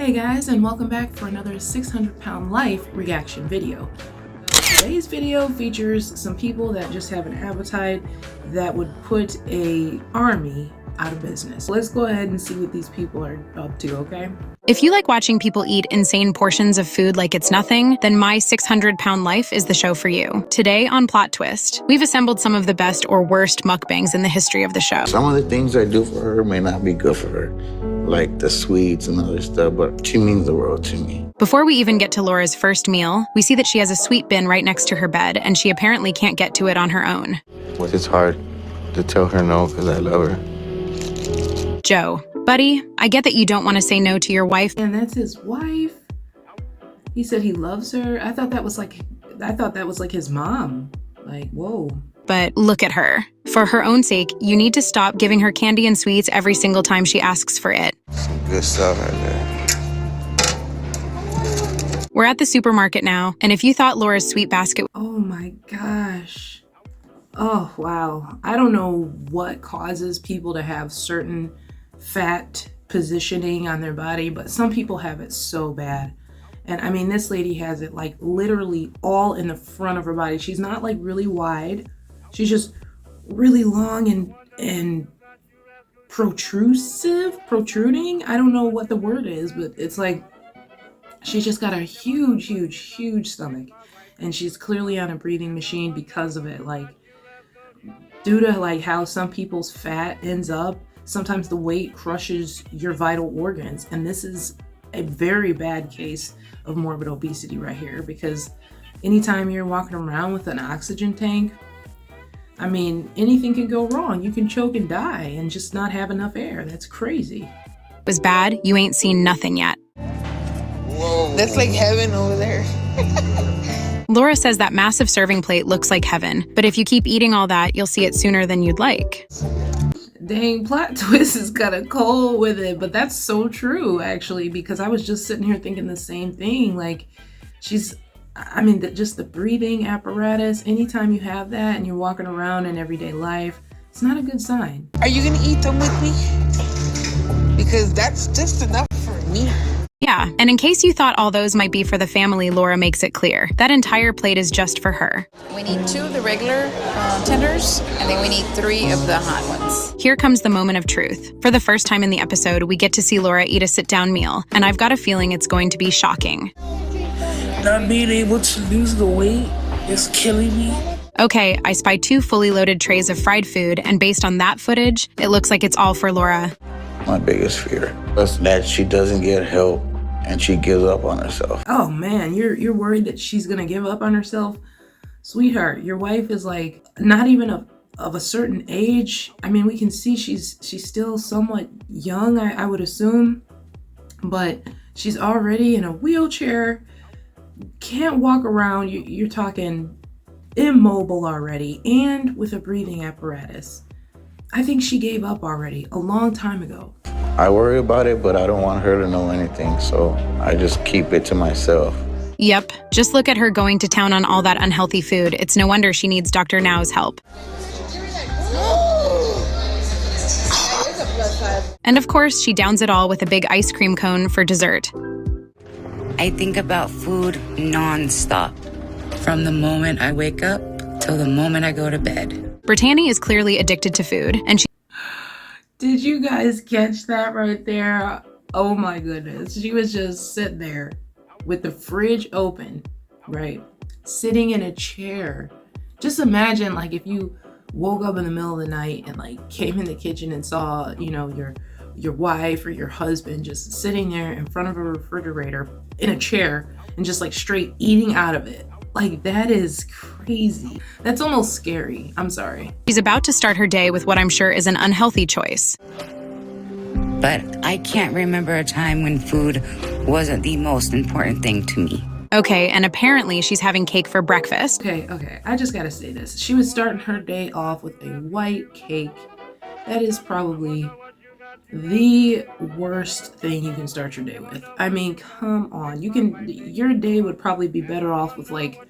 Hey guys, and welcome back for another 600 Pound Life reaction video. Today's video features some people that just have an appetite that would put an army out of business. Let's go ahead and see what these people are up to, okay? If you like watching people eat insane portions of food like it's nothing, then My 600 Pound Life is the show for you. Today on Plot Twist, we've assembled some of the best or worst mukbangs in the history of the show. Some of the things I do for her may not be good for her, like the sweets and other stuff, but she means the world to me. Before we even get to Laura's first meal, we see that she has a sweet bin right next to her bed, and she apparently can't get to it on her own. It's hard to tell her no because I love her. Joe, buddy, I get that you don't want to say no to your wife. And that's his wife. He said he loves her. I thought that was like his mom. Like, whoa. But look at her. For her own sake, you need to stop giving her candy and sweets every single time she asks for it. Some good stuff right there. We're at the supermarket now, and if you thought Laura's sweet basket... Oh my gosh. Oh, wow. I don't know what causes people to have certain fat positioning on their body, but some people have it so bad. And I mean, this lady has it like literally all in the front of her body. She's not like really wide. She's just really long and protruding. I don't know what the word is, but it's like she's just got a huge stomach, and she's clearly on a breathing machine because of it. Like, due to like how some people's fat ends up, sometimes the weight crushes your vital organs, and this is a very bad case of morbid obesity right here, because anytime you're walking around with an oxygen tank, I mean, anything can go wrong. You can choke and die and just not have enough air. That's crazy. Was bad, you ain't seen nothing yet. Whoa. That's like heaven over there. Laura says that massive serving plate looks like heaven, but if you keep eating all that, you'll see it sooner than you'd like. Dang, Plot Twist is kind of cold with it, but that's so true, actually, because I was just sitting here thinking the same thing. Like, just the breathing apparatus, anytime you have that and you're walking around in everyday life, it's not a good sign. Are you gonna eat them with me? Because that's just enough for me. Yeah, and in case you thought all those might be for the family, Laura makes it clear. That entire plate is just for her. We need 2 of the regular tenders, and then we need 3 of the hot ones. Here comes the moment of truth. For the first time in the episode, we get to see Laura eat a sit-down meal, and I've got a feeling it's going to be shocking. Not being able to lose the weight is killing me. Okay, I spy 2 fully loaded trays of fried food, and based on that footage, it looks like it's all for Laura. My biggest fear is that she doesn't get help and she gives up on herself. Oh man, you're worried that she's gonna give up on herself? Sweetheart, your wife is like not even of a certain age. I mean, we can see she's still somewhat young, I would assume, but she's already in a wheelchair, can't walk around. You're talking immobile already, and with a breathing apparatus. I think she gave up already a long time ago. I worry about it, but I don't want her to know anything, so I just keep it to myself. Yep, just look at her going to town on all that unhealthy food. It's no wonder she needs Dr. Now's help. And of course, she downs it all with a big ice cream cone for dessert. I think about food non-stop. From the moment I wake up till the moment I go to bed. Brittany is clearly addicted to food, and she... Did you guys catch that right there? Oh my goodness. She was just sitting there with the fridge open, right? Sitting in a chair. Just imagine like if you woke up in the middle of the night and like came in the kitchen and saw, you know, your wife or your husband just sitting there in front of a refrigerator in a chair and just like straight eating out of it. Like, that is crazy. That's almost scary. I'm sorry. She's about to start her day with what I'm sure is an unhealthy choice. But I can't remember a time when food wasn't the most important thing to me. Okay, and apparently she's having cake for breakfast. Okay. I just gotta say this. She was starting her day off with a white cake. That is probably the worst thing you can start your day with. I mean, come on. Your day would probably be better off with like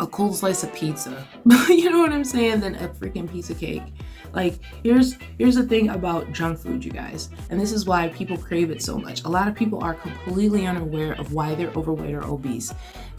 a cold slice of pizza, you know what I'm saying, than a freaking piece of cake. Like, here's the thing about junk food, you guys, and this is why people crave it so much. A lot of people are completely unaware of why they're overweight or obese,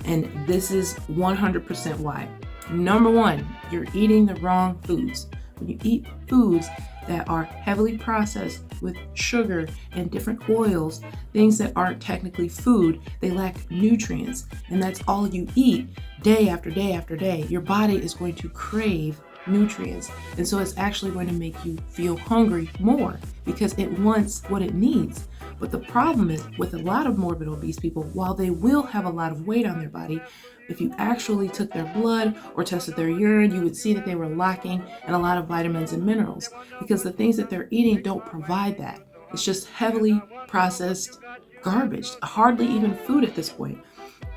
and this is 100% why. Number one, you're eating the wrong foods. When you eat foods that are heavily processed with sugar and different oils, things that aren't technically food, they lack nutrients, and that's all you eat day after day after day. Your body is going to crave nutrients, and so it's actually going to make you feel hungry more because it wants what it needs. But the problem is with a lot of morbid obese people, while they will have a lot of weight on their body, if you actually took their blood or tested their urine, you would see that they were lacking in a lot of vitamins and minerals because the things that they're eating don't provide that. It's just heavily processed garbage, hardly even food at this point.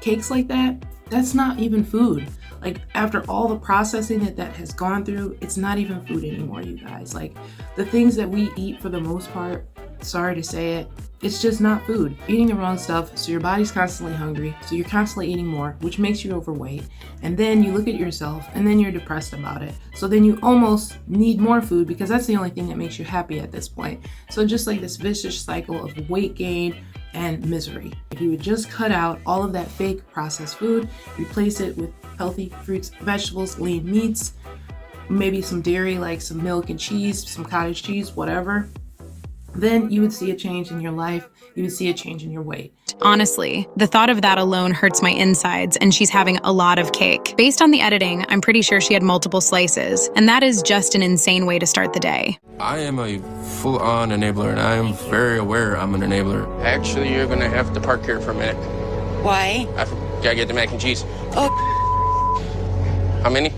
Cakes like that, that's not even food. Like, after all the processing that has gone through, it's not even food anymore, you guys. Like, the things that we eat for the most part, sorry to say it, it's just not food. Eating the wrong stuff, so your body's constantly hungry, so you're constantly eating more, which makes you overweight. And then you look at yourself, and then you're depressed about it. So then you almost need more food because that's the only thing that makes you happy at this point. So just like this vicious cycle of weight gain and misery. If you would just cut out all of that fake processed food, replace it with healthy fruits, vegetables, lean meats, maybe some dairy like some milk and cheese, some cottage cheese, whatever, then you would see a change in your life. You would see a change in your weight. Honestly, the thought of that alone hurts my insides, and she's having a lot of cake. Based on the editing, I'm pretty sure she had multiple slices, and that is just an insane way to start the day. I am a full-on enabler, and I am very aware I'm an enabler. Actually, you're gonna have to park here for a minute. Why? I gotta get the mac and cheese. Oh, How many?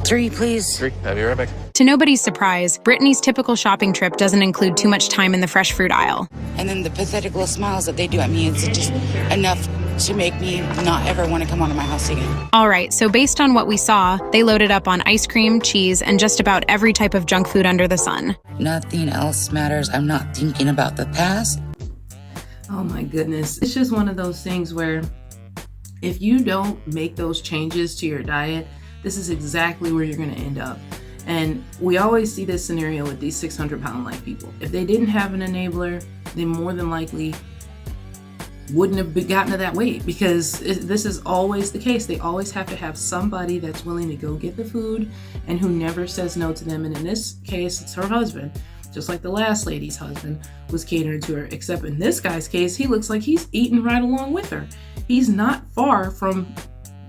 3, please. 3. I'll be right back. To nobody's surprise, Brittany's typical shopping trip doesn't include too much time in the fresh fruit aisle. And then the pathetic little smiles that they do at me, it's just enough to make me not ever want to come out of my house again. All right, so based on what we saw, they loaded up on ice cream, cheese, and just about every type of junk food under the sun. Nothing else matters. I'm not thinking about the past. Oh my goodness. It's just one of those things where if you don't make those changes to your diet, this is exactly where you're going to end up. And we always see this scenario with these 600-pound life people. If they didn't have an enabler, they more than likely wouldn't have gotten to that weight, because this is always the case. They always have to have somebody that's willing to go get the food and who never says no to them. And in this case, it's her husband, just like the last lady's husband was catering to her, except in this guy's case, he looks like he's eating right along with her. He's not far from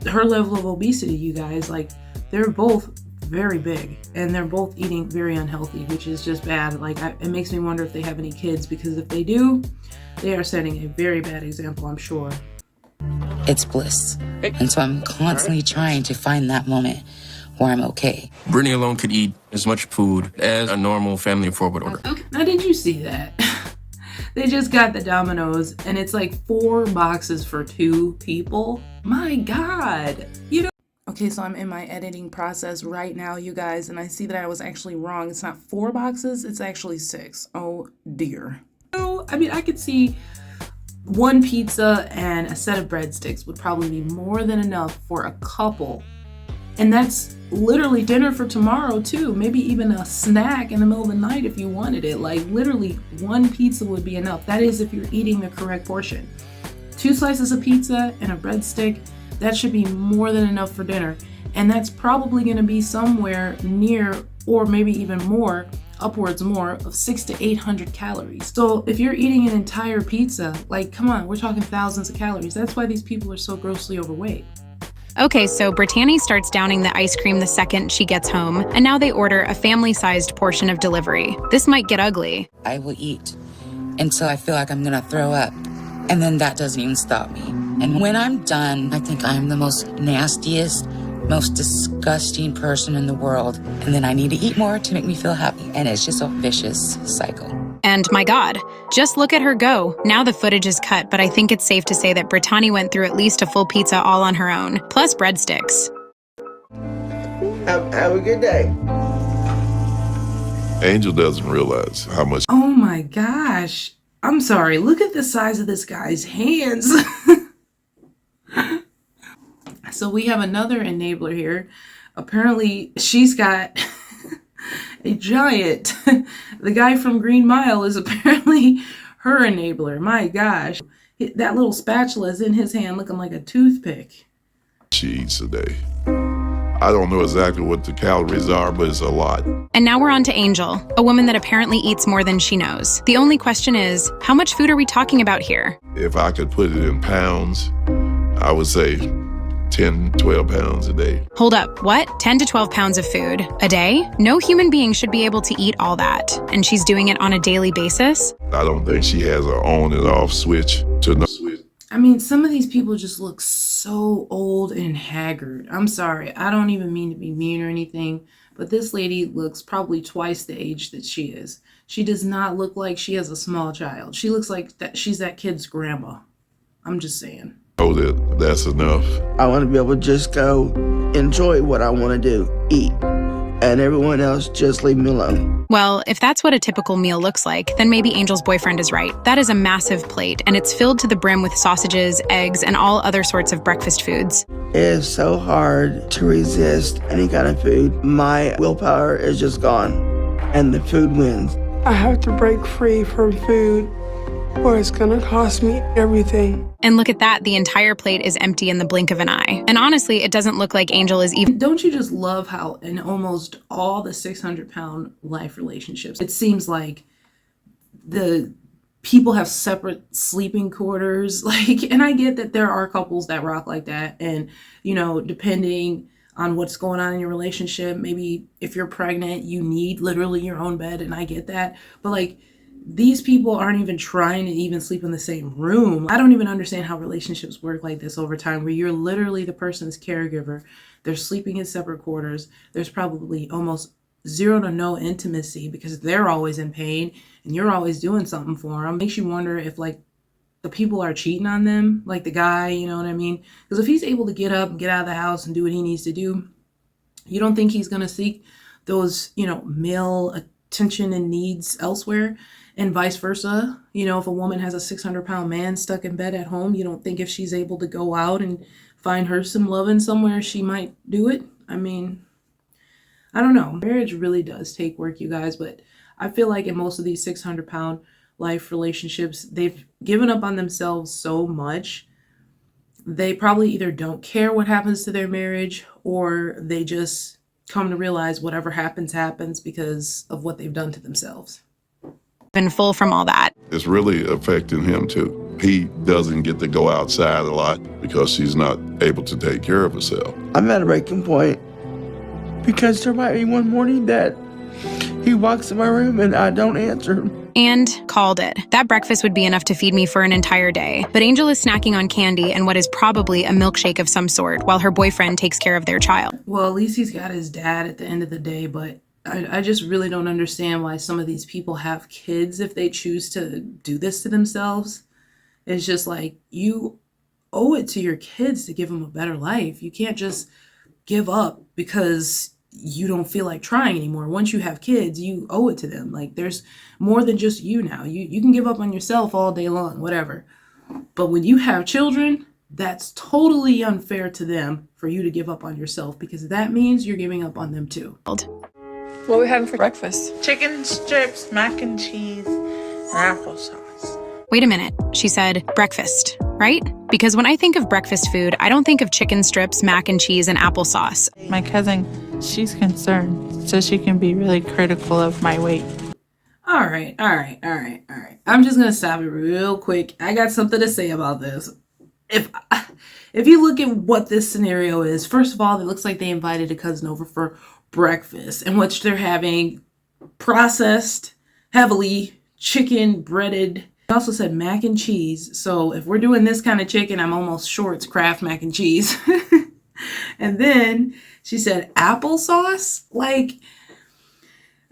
her level of obesity, you guys. Like, they're both very big and they're both eating very unhealthy, which is just bad. Like, it makes me wonder if they have any kids, because if they do, they are setting a very bad example, I'm sure. It's bliss. And so I'm constantly trying to find that moment where I'm okay. Brittany alone could eat as much food as a normal family of 4 would order. Okay, now did you see that? They just got the Domino's and it's like 4 boxes for 2 people. My God, you know. Okay, so I'm in my editing process right now, you guys, and I see that I was actually wrong. It's not 4 boxes, it's actually 6. Oh dear. So, I mean, I could see 1 pizza and a set of breadsticks would probably be more than enough for a couple. And that's literally dinner for tomorrow too. Maybe even a snack in the middle of the night if you wanted it. Like, literally 1 pizza would be enough. That is if you're eating the correct portion. 2 slices of pizza and a breadstick, that should be more than enough for dinner. And that's probably gonna be somewhere near, or maybe even more, upwards more of 600 to 800 calories. So if you're eating an entire pizza, like, come on, we're talking thousands of calories. That's why these people are so grossly overweight. Okay, so Brittany starts downing the ice cream the second she gets home, and now they order a family-sized portion of delivery. This might get ugly. I will eat until I feel like I'm gonna throw up. And then that doesn't even stop me. And when I'm done, I think I'm the most nastiest, most disgusting person in the world. And then I need to eat more to make me feel happy. And it's just a vicious cycle. And my God, just look at her go. Now the footage is cut, but I think it's safe to say that Brittany went through at least a full pizza all on her own, plus breadsticks. Have a good day. Angel doesn't realize how much. Oh my gosh. I'm sorry, look at the size of this guy's hands. So we have another enabler here. Apparently she's got a giant. The guy from Green Mile is apparently her enabler. My gosh. That little spatula is in his hand looking like a toothpick. she eats a day. I don't know exactly what the calories are, but it's a lot. And now we're on to Angel, a woman that apparently eats more than she knows. The only question is, how much food are we talking about here? If I could put it in pounds, I would say 10, 12 pounds a day. Hold up, what? 10 to 12 pounds of food a day? No human being should be able to eat all that. And she's doing it on a daily basis? I don't think she has an on and off switch to no switch. I mean, some of these people just look so old and haggard. I'm sorry. I don't even mean to be mean or anything, but this lady looks probably twice the age that she is. She does not look like she has a small child. She looks like that she's that kid's grandma. I'm just saying. Know that that's enough. I want to be able to just go enjoy what I want to do, eat, and everyone else just leave me alone. Well, if that's what a typical meal looks like, then maybe Angel's boyfriend is right. That is a massive plate, and it's filled to the brim with sausages, eggs, and all other sorts of breakfast foods. It is so hard to resist any kind of food. My willpower is just gone, and the food wins. I have to break free from food, or it's gonna cost me everything. And look at that, the entire plate is empty in the blink of an eye. And honestly, it doesn't look like Angel is even... Don't you just love how in almost all the 600-pound life relationships, it seems like the people have separate sleeping quarters. And I get that there are couples that rock like that. And, depending on what's going on in your relationship, maybe if you're pregnant, you need literally your own bed. And I get that. But these people aren't even trying to even sleep in the same room. I don't even understand how relationships work like this over time, where you're literally the person's caregiver. They're sleeping in separate quarters. There's probably almost zero to no intimacy because they're always in pain and you're always doing something for them. Makes you wonder if the people are cheating on them, like the guy, you know what I mean? Because if he's able to get up and get out of the house and do what he needs to do, you don't think he's going to seek those, male attention and needs elsewhere? And vice versa, if a woman has a 600-pound man stuck in bed at home, you don't think if she's able to go out and find her some loving somewhere, she might do it? I mean, I don't know. Marriage really does take work, you guys, but I feel like in most of these 600-pound life relationships, they've given up on themselves so much. They probably either don't care what happens to their marriage, or they just come to realize whatever happens, happens because of what they've done to themselves. Been full from all that. It's really affecting him too. He doesn't get to go outside a lot because she's not able to take care of herself. I'm at a breaking point because there might be one morning that he walks in my room and I don't answer him. And called it. That breakfast would be enough to feed me for an entire day. But Angel is snacking on candy and what is probably a milkshake of some sort while her boyfriend takes care of their child. Well, at least he's got his dad at the end of the day, but I just really don't understand why some of these people have kids if they choose to do this to themselves. It's just you owe it to your kids to give them a better life. You can't just give up because you don't feel like trying anymore. Once you have kids, you owe it to them. There's more than just you now. You can give up on yourself all day long, whatever. But when you have children, that's totally unfair to them for you to give up on yourself, because that means you're giving up on them too. What are we having for breakfast? Chicken strips, mac and cheese, and applesauce. Wait a minute, she said breakfast, right? Because when I think of breakfast food, I don't think of chicken strips, mac and cheese, and applesauce. My cousin, she's concerned, so she can be really critical of my weight. All right. I'm just going to stop it real quick. I got something to say about this. If you look at what this scenario is, first of all, it looks like they invited a cousin over for breakfast, in which they're having processed, heavily chicken breaded. It also said mac and cheese. So if we're doing this kind of chicken, I'm almost sure it's Kraft mac and cheese. And then she said applesauce.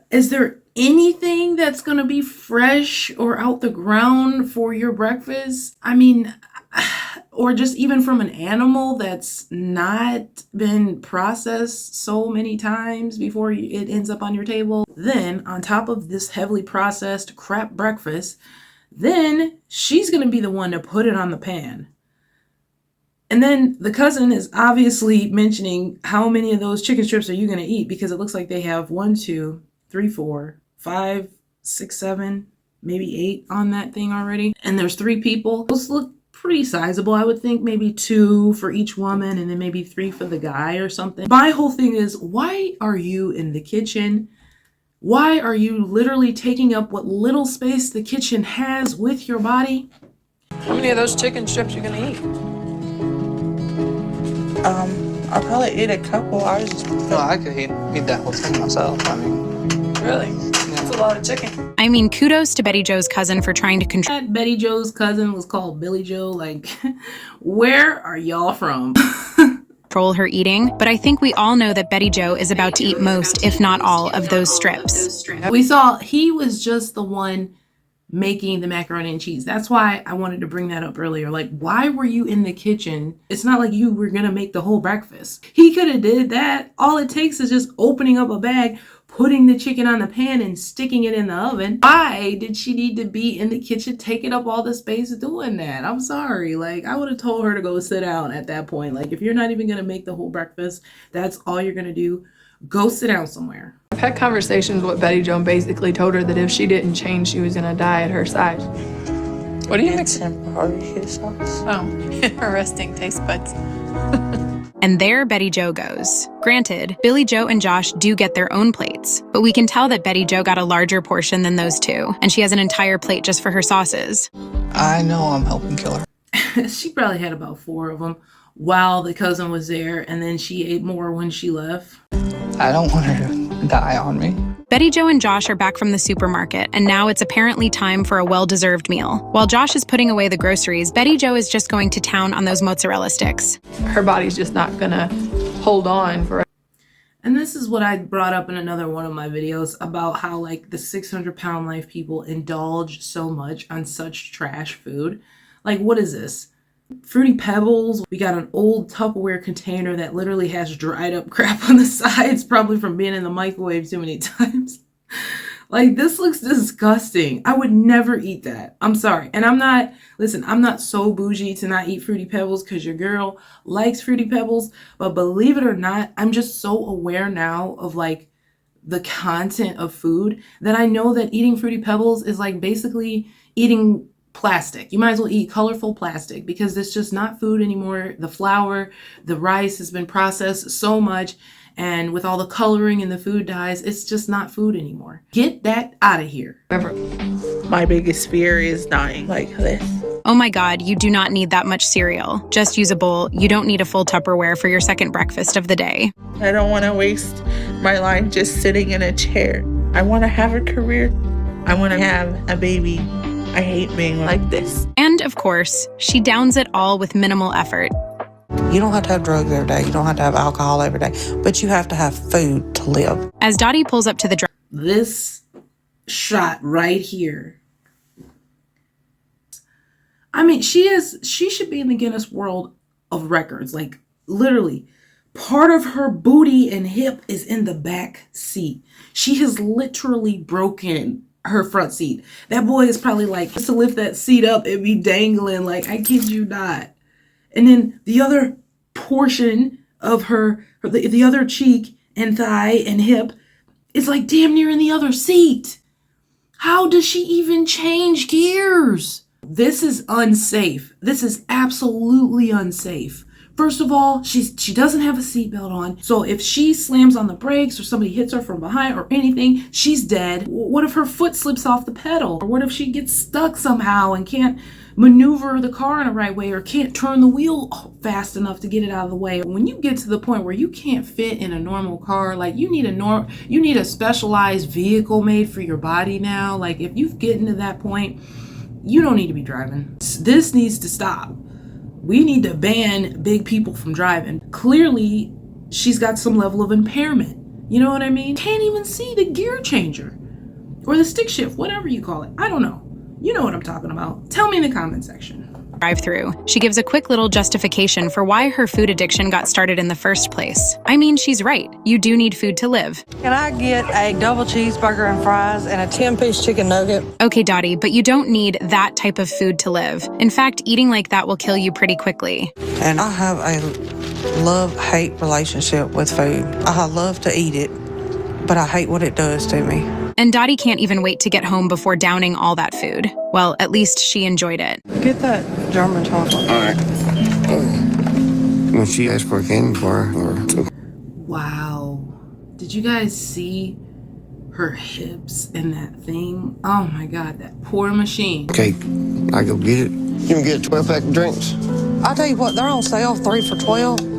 Is there anything that's going to be fresh or out the ground for your breakfast? I mean, or just even from an animal that's not been processed so many times before it ends up on your table. Then on top of this heavily processed crap breakfast, then she's going to be the one to put it on the pan. And then the cousin is obviously mentioning how many of those chicken strips are you going to eat, because it looks like they have 1, 2, 3, 4, 5, 6, 7, maybe 8 on that thing already. And there's 3 people. Those look pretty sizable. I would think maybe 2 for each woman and then maybe 3 for the guy or something. My whole thing is, why are you in the kitchen? Why are you literally taking up what little space the kitchen has with your body? How many of those chicken strips you gonna eat? I'll probably eat a couple. I could eat that whole thing myself. I mean, Really? That's a lot of chicken. I mean, kudos to Betty Jo's cousin for trying to control. That Betty Jo's cousin was called Billy Joe. Like, where are y'all from? Control her eating, but I think we all know that Betty Jo is about to eat most, if not all, of those strips. We saw he was just the one making the macaroni and cheese. That's why I wanted to bring that up earlier. Like, why were you in the kitchen? It's not like you were gonna make the whole breakfast. He could have did that. All it takes is just opening up a bag, putting the chicken on the pan and sticking it in the oven. Why did she need to be in the kitchen taking up all the space doing that? I'm sorry. Like, I would have told her to go sit down at that point. Like, if you're not even gonna make the whole breakfast, that's all you're gonna do, go sit down somewhere. I've had conversations with Betty Jo and basically told her that if she didn't change, she was gonna die at her size. What do you think? Some barbecue sauce. Oh, arresting taste buds. And there Betty Jo goes. Granted, Billy Joe and Josh do get their own plates, but we can tell that Betty Jo got a larger portion than those two, and she has an entire plate just for her sauces. I know I'm helping kill her. She probably had about 4 of them while the cousin was there, and then she ate more when she left. I don't want her to die on me. Betty Jo and Josh are back from the supermarket, and now it's apparently time for a well-deserved meal. While Josh is putting away the groceries, Betty Jo is just going to town on those mozzarella sticks. Her body's just not gonna hold on for. And this is what I brought up in another one of my videos about how, like, the 600-pound life people indulge so much on such trash food. Like, what is this? Fruity Pebbles. We got an old Tupperware container that literally has dried up crap on the sides, probably from being in the microwave too many times. Like, this looks disgusting. I would never eat that. I'm sorry. And I'm not so bougie to not eat Fruity Pebbles because your girl likes Fruity Pebbles. But believe it or not, I'm just so aware now of, like, the content of food that I know that eating Fruity Pebbles is like basically eating plastic. You might as well eat colorful plastic because it's just not food anymore. The flour, the rice has been processed so much, and with all the coloring and the food dyes, it's just not food anymore. Get that out of here. My biggest fear is dying like this. Oh my God, you do not need that much cereal. Just use a bowl. You don't need a full Tupperware for your second breakfast of the day. I don't want to waste my life just sitting in a chair. I want to have a career. I want to have a baby. I hate being like this. And of course, she downs it all with minimal effort. You don't have to have drugs every day. You don't have to have alcohol every day. But you have to have food to live. As Dottie pulls up to the This shot right here. I mean, she should be in the Guinness World of Records. Like, literally, part of her booty and hip is in the back seat. She has literally broken her front seat. That boy is probably like, just to lift that seat up, it'd be dangling, like, I kid you not. And then the other portion of the other cheek and thigh and hip is like damn near in the other seat. How does she even change gears? This is unsafe. This is absolutely unsafe. First of all, she doesn't have a seatbelt on. So if she slams on the brakes or somebody hits her from behind or anything, she's dead. What if her foot slips off the pedal? Or what if she gets stuck somehow and can't maneuver the car in the right way or can't turn the wheel fast enough to get it out of the way? When you get to the point where you can't fit in a normal car, like you need a specialized vehicle made for your body now. Like if you get into that point, you don't need to be driving. This needs to stop. We need to ban big people from driving. Clearly, she's got some level of impairment. You know what I mean? Can't even see the gear changer or the stick shift, whatever you call it. I don't know. You know what I'm talking about. Tell me in the comment section. drive-thru. She gives a quick little justification for why her food addiction got started in the first place. I mean, she's right. You do need food to live. Can I get a double cheeseburger and fries and a 10-piece chicken nugget? Okay, Dottie, but you don't need that type of food to live. In fact, eating like that will kill you pretty quickly. And I have a love-hate relationship with food. I love to eat it, but I hate what it does to me. And Dottie can't even wait to get home before downing all that food. Well, at least she enjoyed it. Get that German chocolate. All right. When she asked for a candy bar, Wow. Did you guys see her hips and that thing? Oh my God, that poor machine. okay, I go get it. You can get a 12-pack of drinks. I tell you what, they're on sale 3 for $12.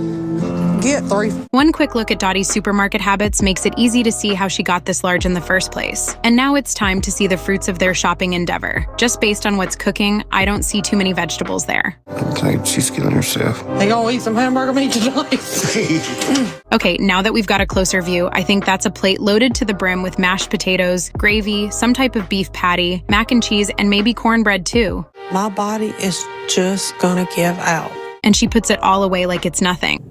Get 3. One quick look at Dottie's supermarket habits makes it easy to see how she got this large in the first place. And now it's time to see the fruits of their shopping endeavor. Just based on what's cooking, I don't see too many vegetables there. Okay, she's killing herself. They gonna eat some hamburger meat tonight? Okay, now that we've got a closer view, I think that's a plate loaded to the brim with mashed potatoes, gravy, some type of beef patty, mac and cheese, and maybe cornbread too. My body is just gonna give out. And she puts it all away like it's nothing.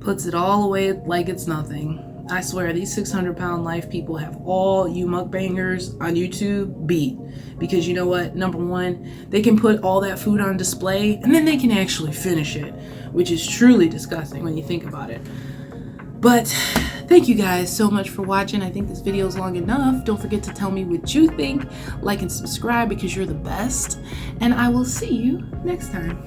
Puts it all away like it's nothing. I swear, these 600-pound life people have all you mukbangers on YouTube beat. Because you know what? Number one, they can put all that food on display and then they can actually finish it, which is truly disgusting when you think about it. But thank you guys so much for watching. I think this video is long enough. Don't forget to tell me what you think. Like and subscribe because you're the best. And I will see you next time.